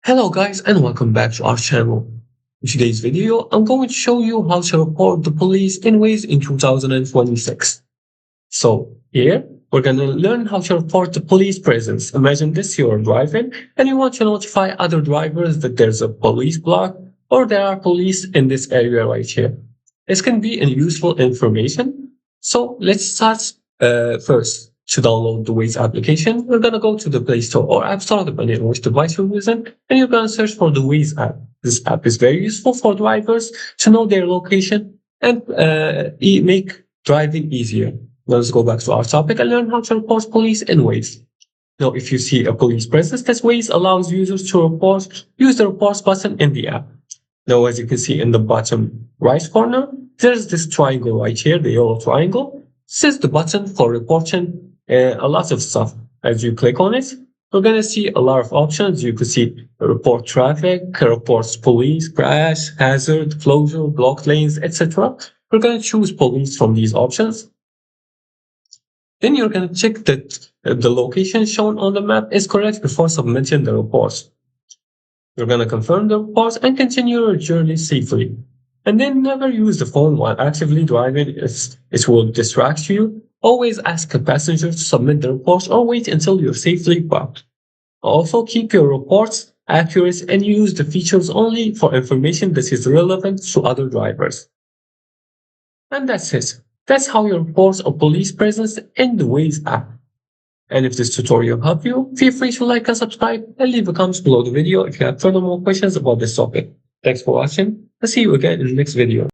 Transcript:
Hello guys and welcome back to our channel. In today's video, I'm going to show you how to report the police in Waze in 2026. So here, we're going to learn how to report the police presence. Imagine this, you're driving and you want to notify other drivers that there's a police block or there are police in this area right here. This can be useful information. So let's start first. To download the Waze application, we're going to go to the Play Store or App Store, depending on which device you're using, and you're going to search for the Waze app. This app is very useful for drivers to know their location and make driving easier. Let's go back to our topic and learn how to report police in Waze. Now, if you see a police presence, this Waze allows users to use the reports button in the app. Now, as you can see in the bottom right corner, there's this triangle right here, the yellow triangle. This is the button for reporting a lot of stuff. As you click on it, we're going to see a lot of options. You can see report traffic, reports police, crash, hazard, closure, blocked lanes, etc. We're going to choose police from these options. Then you're going to check that the location shown on the map is correct before submitting the reports. You're going to confirm the reports and continue your journey safely. And then never use the phone while actively driving, it will distract you. Always ask a passenger to submit the reports or wait until you're safely parked. Also, keep your reports accurate and use the features only for information that is relevant to other drivers. And that's it. That's how you report a police presence in the Waze app. And if this tutorial helped you, feel free to like and subscribe and leave a comment below the video if you have further more questions about this topic. Thanks for watching. I'll see you again in the next video.